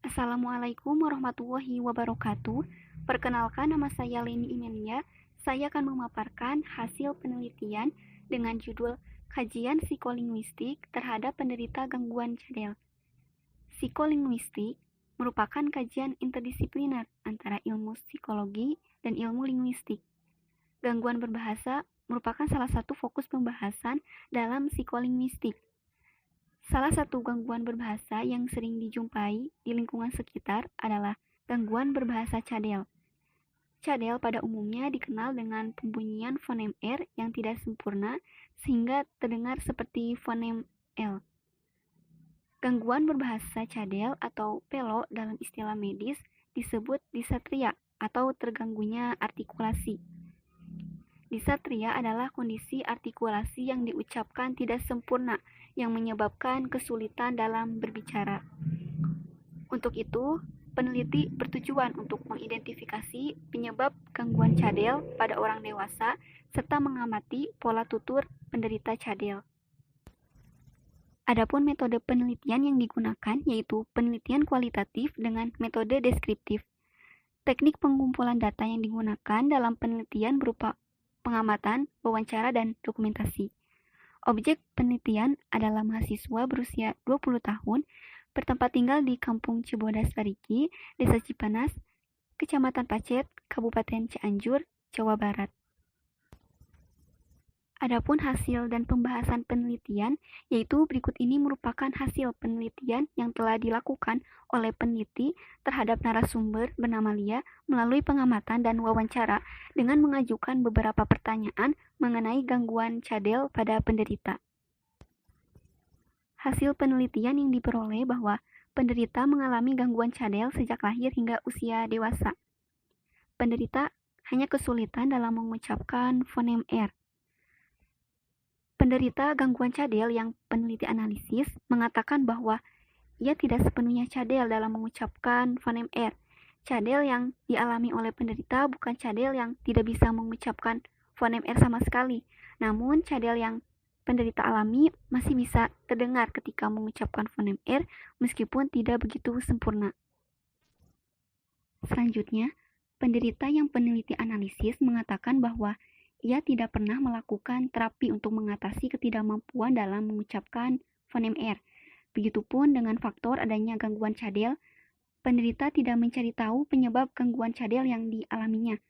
Assalamualaikum warahmatullahi wabarakatuh. Perkenalkan, nama saya Leni Imelia. Saya akan memaparkan hasil penelitian dengan judul Kajian Psikolinguistik terhadap penderita gangguan cadel. Psikolinguistik merupakan kajian interdisipliner antara ilmu psikologi dan ilmu linguistik. Gangguan berbahasa merupakan salah satu fokus pembahasan dalam psikolinguistik. Salah satu gangguan berbahasa yang sering dijumpai di lingkungan sekitar adalah gangguan berbahasa cadel. Cadel pada umumnya dikenal dengan pembunyian fonem R yang tidak sempurna sehingga terdengar seperti fonem L. Gangguan berbahasa cadel atau pelo dalam istilah medis disebut disatria atau terganggunya artikulasi. Disatria adalah kondisi artikulasi yang diucapkan tidak sempurna yang menyebabkan kesulitan dalam berbicara. Untuk itu, peneliti bertujuan untuk mengidentifikasi penyebab gangguan cadel pada orang dewasa serta mengamati pola tutur penderita cadel. Adapun metode penelitian yang digunakan yaitu penelitian kualitatif dengan metode deskriptif. Teknik pengumpulan data yang digunakan dalam penelitian berupa pengamatan, wawancara, dan dokumentasi. Objek penelitian adalah mahasiswa berusia 20 tahun, bertempat tinggal di Kampung Cibodas Parigi, Desa Cipanas, Kecamatan Pacet, Kabupaten Cianjur, Jawa Barat. Adapun hasil dan pembahasan penelitian, yaitu berikut ini merupakan hasil penelitian yang telah dilakukan oleh peneliti terhadap narasumber bernama Lia melalui pengamatan dan wawancara dengan mengajukan beberapa pertanyaan mengenai gangguan cadel pada penderita. Hasil penelitian yang diperoleh bahwa penderita mengalami gangguan cadel sejak lahir hingga usia dewasa. Penderita hanya kesulitan dalam mengucapkan fonem R. Penderita gangguan cadel yang peneliti analisis mengatakan bahwa ia tidak sepenuhnya cadel dalam mengucapkan fonem R. Cadel yang dialami oleh penderita bukan cadel yang tidak bisa mengucapkan fonem R sama sekali, namun cadel yang penderita alami masih bisa terdengar ketika mengucapkan fonem R meskipun tidak begitu sempurna. Selanjutnya, penderita yang peneliti analisis mengatakan bahwa ia tidak pernah melakukan terapi untuk mengatasi ketidakmampuan dalam mengucapkan fonem R. Begitupun dengan faktor adanya gangguan cadel, penderita tidak mencari tahu penyebab gangguan cadel yang dialaminya.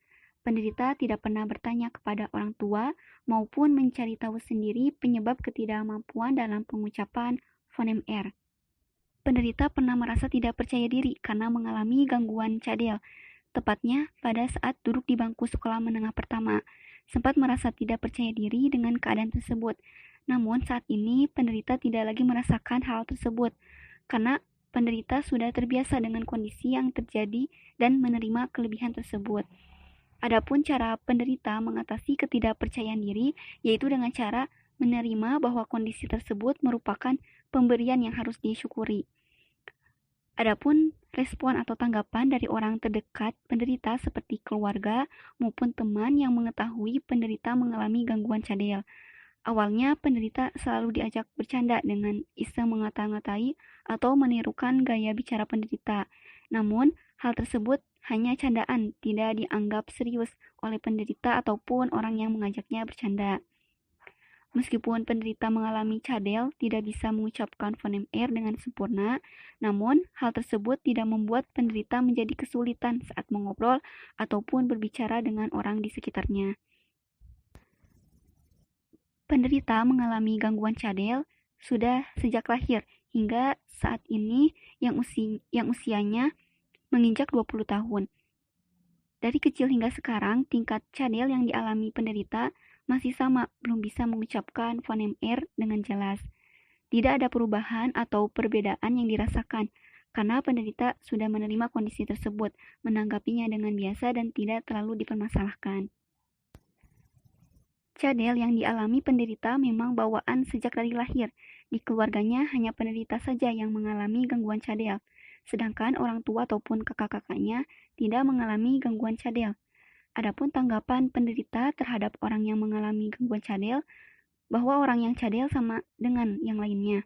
Penderita tidak pernah bertanya kepada orang tua maupun mencari tahu sendiri penyebab ketidakmampuan dalam pengucapan fonem R. Penderita pernah merasa tidak percaya diri karena mengalami gangguan cadel, tepatnya pada saat duduk di bangku sekolah menengah pertama. Sempat merasa tidak percaya diri dengan keadaan tersebut. Namun saat ini penderita tidak lagi merasakan hal tersebut karena penderita sudah terbiasa dengan kondisi yang terjadi dan menerima kelebihan tersebut. Adapun cara penderita mengatasi ketidakpercayaan diri yaitu dengan cara menerima bahwa kondisi tersebut merupakan pemberian yang harus disyukuri. Adapun respon atau tanggapan dari orang terdekat penderita seperti keluarga maupun teman yang mengetahui penderita mengalami gangguan cadel. Awalnya penderita selalu diajak bercanda dengan iseng mengata-ngatai atau menirukan gaya bicara penderita. Namun, hal tersebut hanya candaan, tidak dianggap serius oleh penderita ataupun orang yang mengajaknya bercanda. Meskipun penderita mengalami cadel tidak bisa mengucapkan fonem R dengan sempurna, namun hal tersebut tidak membuat penderita menjadi kesulitan saat mengobrol ataupun berbicara dengan orang di sekitarnya. Penderita mengalami gangguan cadel sudah sejak lahir hingga saat ini yang usianya menginjak 20 tahun. Dari kecil hingga sekarang, tingkat cadel yang dialami penderita masih sama, belum bisa mengucapkan fonem R dengan jelas. Tidak ada perubahan atau perbedaan yang dirasakan, karena penderita sudah menerima kondisi tersebut, menanggapinya dengan biasa dan tidak terlalu dipermasalahkan. Cadel yang dialami penderita memang bawaan sejak dari lahir. Di keluarganya hanya penderita saja yang mengalami gangguan cadel, sedangkan orang tua ataupun kakak-kakaknya tidak mengalami gangguan cadel. Adapun tanggapan penderita terhadap orang yang mengalami gangguan cadel, bahwa orang yang cadel sama dengan yang lainnya.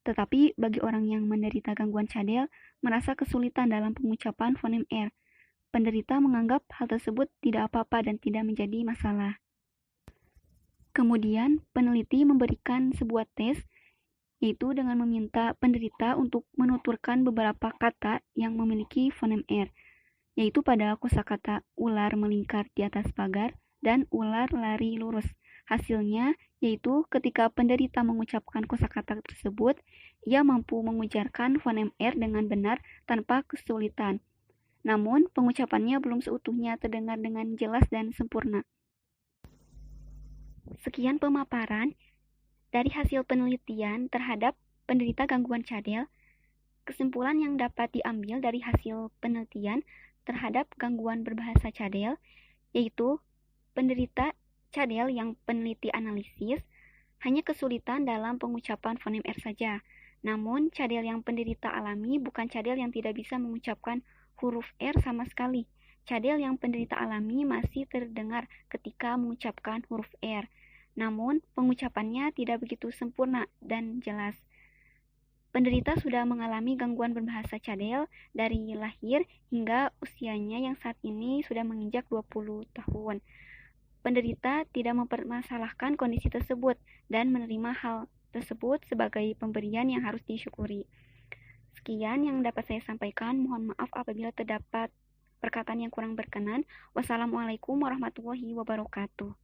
Tetapi bagi orang yang menderita gangguan cadel, merasa kesulitan dalam pengucapan fonem R. Penderita menganggap hal tersebut tidak apa-apa dan tidak menjadi masalah. Kemudian, peneliti memberikan sebuah tes, yaitu dengan meminta penderita untuk menuturkan beberapa kata yang memiliki fonem R, yaitu pada kosakata ular melingkar di atas pagar dan ular lari lurus. Hasilnya yaitu ketika penderita mengucapkan kosakata tersebut, ia mampu mengujarkan fonem R dengan benar tanpa kesulitan. Namun, pengucapannya belum seutuhnya terdengar dengan jelas dan sempurna. Sekian pemaparan dari hasil penelitian terhadap penderita gangguan cadel. Kesimpulan yang dapat diambil dari hasil penelitian terhadap gangguan berbahasa cadel, yaitu penderita cadel yang peneliti analisis hanya kesulitan dalam pengucapan fonem R saja. Namun, cadel yang penderita alami bukan cadel yang tidak bisa mengucapkan huruf R sama sekali. Cadel yang penderita alami masih terdengar ketika mengucapkan huruf R. Namun, pengucapannya tidak begitu sempurna dan jelas. Penderita sudah mengalami gangguan berbahasa cadel dari lahir hingga usianya yang saat ini sudah menginjak 20 tahun. Penderita tidak mempermasalahkan kondisi tersebut dan menerima hal tersebut sebagai pemberian yang harus disyukuri. Sekian yang dapat saya sampaikan. Mohon maaf apabila terdapat perkataan yang kurang berkenan. Wassalamualaikum warahmatullahi wabarakatuh.